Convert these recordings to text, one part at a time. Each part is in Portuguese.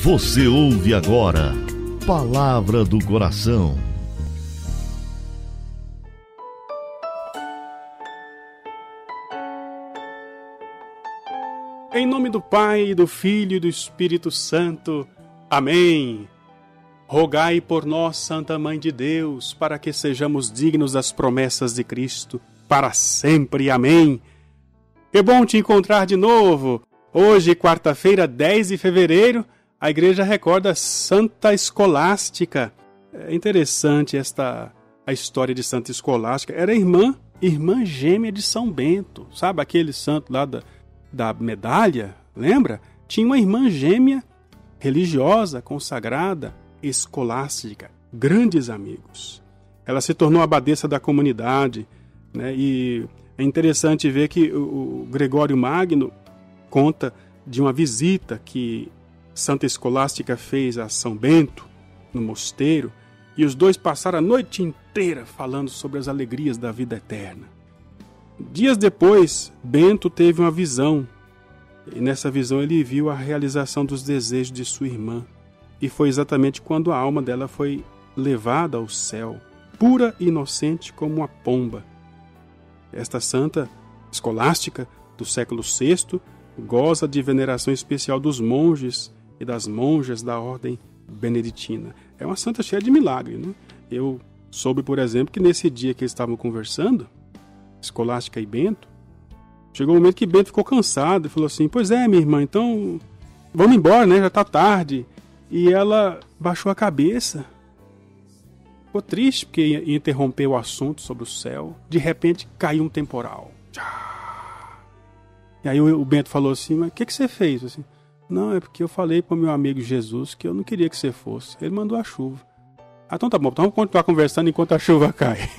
Você ouve agora Palavra do Coração. Em nome do Pai, do Filho e do Espírito Santo. Amém. Rogai por nós, Santa Mãe de Deus, para que sejamos dignos das promessas de Cristo, para sempre. Amém. Que bom te encontrar de novo. Hoje, quarta-feira, 10 de fevereiro, a igreja recorda Santa Escolástica. É interessante a história de Santa Escolástica. Era irmã gêmea de São Bento. Sabe aquele santo lá da medalha? Lembra? Tinha uma irmã gêmea religiosa, consagrada, escolástica. Grandes amigos. Ela se tornou abadesa da comunidade, né? E é interessante ver que o Gregório Magno conta de uma visita que Santa Escolástica fez a São Bento, no mosteiro, e os dois passaram a noite inteira falando sobre as alegrias da vida eterna. Dias depois, Bento teve uma visão, e nessa visão ele viu a realização dos desejos de sua irmã, e foi exatamente quando a alma dela foi levada ao céu, pura e inocente como uma pomba. Esta Santa Escolástica, do século VI, goza de veneração especial dos monges e das monjas da ordem beneditina. É uma santa cheia de milagre, né? Eu soube, por exemplo, que nesse dia que eles estavam conversando, Escolástica e Bento, chegou um momento que Bento ficou cansado e falou assim: pois é, minha irmã, então vamos embora, né? Já está tarde. E ela baixou a cabeça, ficou triste porque ia interromper o assunto sobre o céu. De repente caiu um temporal. E aí o Bento falou assim: mas o que você fez? Assim, não, é porque eu falei para o meu amigo Jesus que eu não queria que você fosse. Ele mandou a chuva. Ah, então tá bom, então vamos continuar conversando enquanto a chuva cai.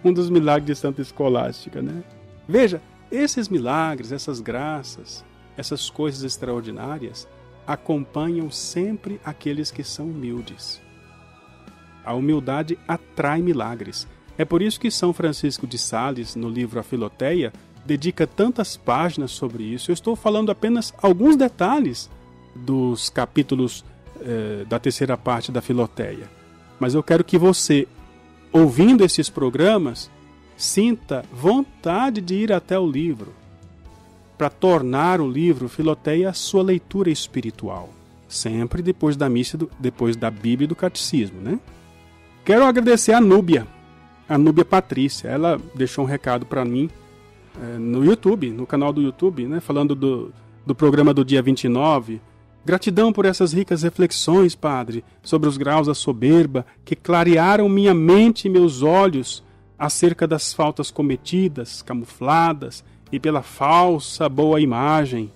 Um dos milagres de Santa Escolástica, né? Veja, esses milagres, essas graças, essas coisas extraordinárias acompanham sempre aqueles que são humildes. A humildade atrai milagres. É por isso que São Francisco de Sales, no livro A Filoteia, dedica tantas páginas sobre isso. Eu estou falando apenas alguns detalhes dos capítulos da terceira parte da Filoteia. Mas eu quero que você, ouvindo esses programas, sinta vontade de ir até o livro, para tornar o livro Filoteia a sua leitura espiritual. Sempre depois da missa, depois da Bíblia e do Catecismo, né? Quero agradecer a Núbia Patrícia. Ela deixou um recado para mim no YouTube, no canal do YouTube, né, falando do programa do dia 29. Gratidão por essas ricas reflexões, Padre, sobre os graus da soberba, que clarearam minha mente e meus olhos acerca das faltas cometidas, camufladas, e pela falsa boa imagem.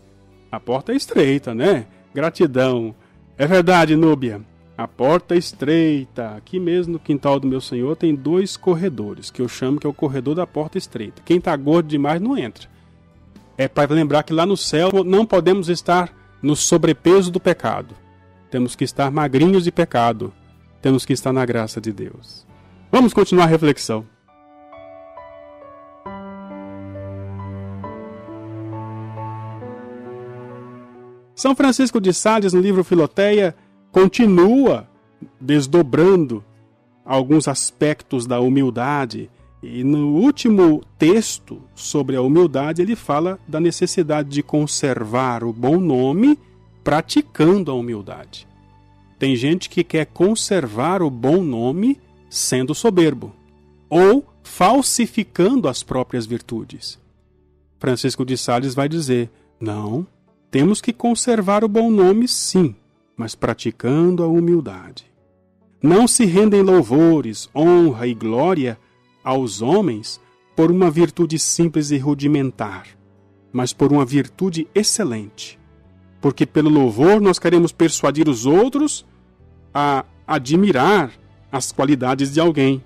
A porta é estreita, né? Gratidão. É verdade, Núbia. A porta é estreita. Aqui mesmo no quintal do meu senhor tem 2 corredores, que eu chamo que é o corredor da porta estreita. Quem está gordo demais não entra. É para lembrar que lá no céu não podemos estar no sobrepeso do pecado. Temos que estar magrinhos de pecado. Temos que estar na graça de Deus. Vamos continuar a reflexão. São Francisco de Sales, no livro Filoteia, continua desdobrando alguns aspectos da humildade. E no último texto sobre a humildade, ele fala da necessidade de conservar o bom nome praticando a humildade. Tem gente que quer conservar o bom nome sendo soberbo ou falsificando as próprias virtudes. Francisco de Sales vai dizer: não, temos que conservar o bom nome sim, mas praticando a humildade. Não se rendem louvores, honra e glória aos homens por uma virtude simples e rudimentar, mas por uma virtude excelente. Porque pelo louvor nós queremos persuadir os outros a admirar as qualidades de alguém.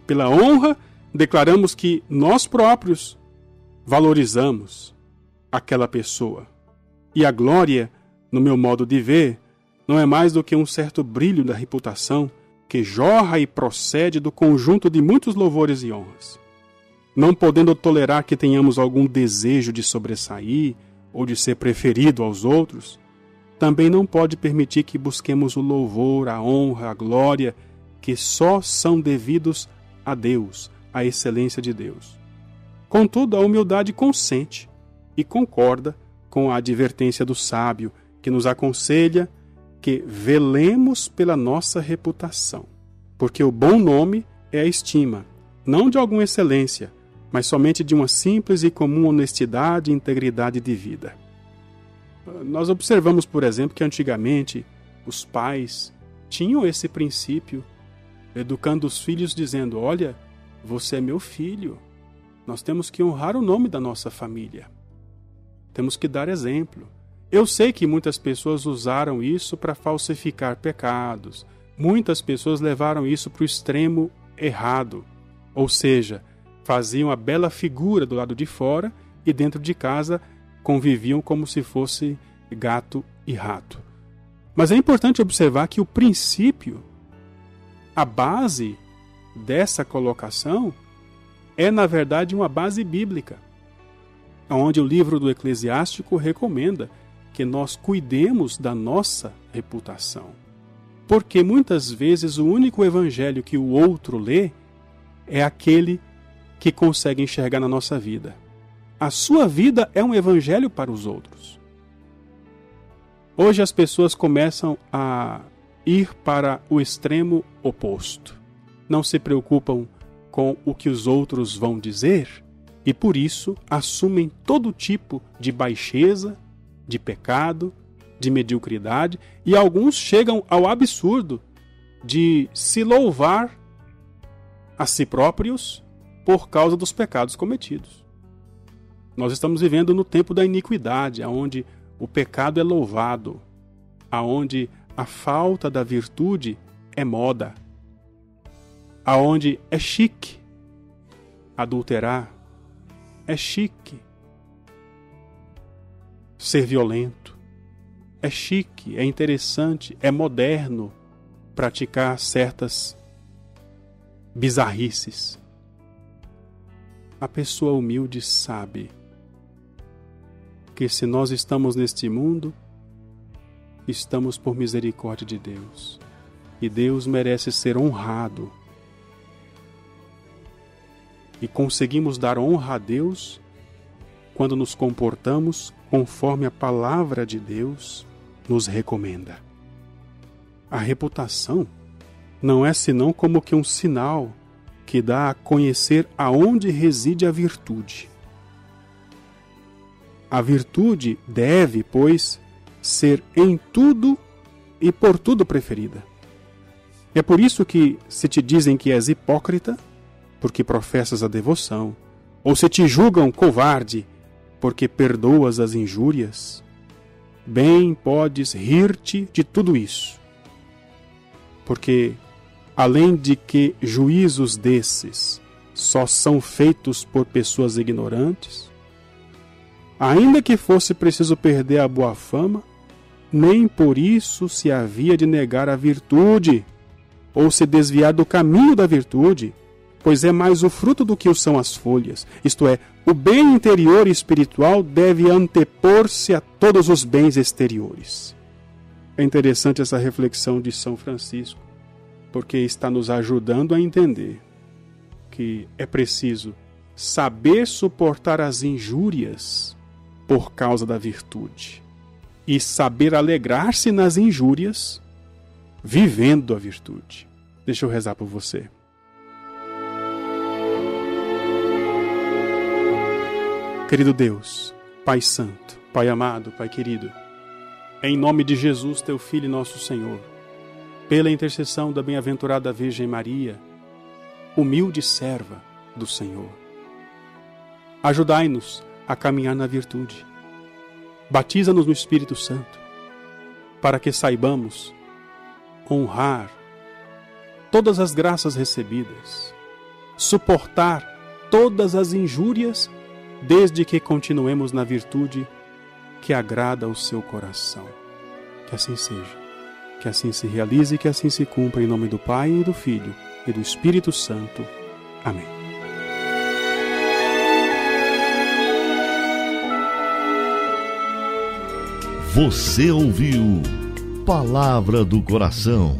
Pela honra, declaramos que nós próprios valorizamos aquela pessoa. E a glória, no meu modo de ver, não é mais do que um certo brilho da reputação que jorra e procede do conjunto de muitos louvores e honras. Não podendo tolerar que tenhamos algum desejo de sobressair ou de ser preferido aos outros, também não pode permitir que busquemos o louvor, a honra, a glória, que só são devidos a Deus, à excelência de Deus. Contudo, a humildade consente e concorda com a advertência do sábio, que nos aconselha que velemos pela nossa reputação, porque o bom nome é a estima, não de alguma excelência, mas somente de uma simples e comum honestidade e integridade de vida. Nós observamos, por exemplo, que antigamente os pais tinham esse princípio, educando os filhos dizendo: olha, você é meu filho, nós temos que honrar o nome da nossa família, temos que dar exemplo. Eu sei que muitas pessoas usaram isso para falsificar pecados, muitas pessoas levaram isso para o extremo errado, ou seja, faziam a bela figura do lado de fora e dentro de casa conviviam como se fosse gato e rato. Mas é importante observar que o princípio, a base dessa colocação, é na verdade uma base bíblica, onde o livro do Eclesiástico recomenda que nós cuidemos da nossa reputação. Porque muitas vezes o único evangelho que o outro lê é aquele que consegue enxergar na nossa vida. A sua vida é um evangelho para os outros. Hoje as pessoas começam a ir para o extremo oposto. Não se preocupam com o que os outros vão dizer e, por isso, assumem todo tipo de baixeza, de pecado, de mediocridade, e alguns chegam ao absurdo de se louvar a si próprios por causa dos pecados cometidos. Nós estamos vivendo no tempo da iniquidade, onde o pecado é louvado, aonde a falta da virtude é moda, aonde é chique adulterar, é chique ser violento, é chique, é interessante, é moderno praticar certas bizarrices. A pessoa humilde sabe que se nós estamos neste mundo, estamos por misericórdia de Deus. E Deus merece ser honrado. E conseguimos dar honra a Deus quando nos comportamos conforme a palavra de Deus nos recomenda. A reputação não é senão como que um sinal que dá a conhecer aonde reside a virtude. A virtude deve, pois, ser em tudo e por tudo preferida. É por isso que, se te dizem que és hipócrita, porque professas a devoção, ou se te julgam covarde, porque perdoas as injúrias, bem podes rir-te de tudo isso. Porque, além de que juízos desses só são feitos por pessoas ignorantes, ainda que fosse preciso perder a boa fama, nem por isso se havia de negar a virtude, ou se desviar do caminho da virtude, pois é mais o fruto do que o são as folhas. Isto é, o bem interior e espiritual deve antepor-se a todos os bens exteriores. É interessante essa reflexão de São Francisco, porque está nos ajudando a entender que é preciso saber suportar as injúrias por causa da virtude e saber alegrar-se nas injúrias vivendo a virtude. Deixa eu rezar por você. Querido Deus, Pai Santo, Pai amado, Pai querido, em nome de Jesus, Teu Filho e nosso Senhor, pela intercessão da bem-aventurada Virgem Maria, humilde serva do Senhor, ajudai-nos a caminhar na virtude. Batiza-nos no Espírito Santo, para que saibamos honrar todas as graças recebidas, suportar todas as injúrias, desde que continuemos na virtude que agrada ao seu coração. Que assim seja, que assim se realize e que assim se cumpra, em nome do Pai, e do Filho, e do Espírito Santo. Amém. Você ouviu Palavra do Coração.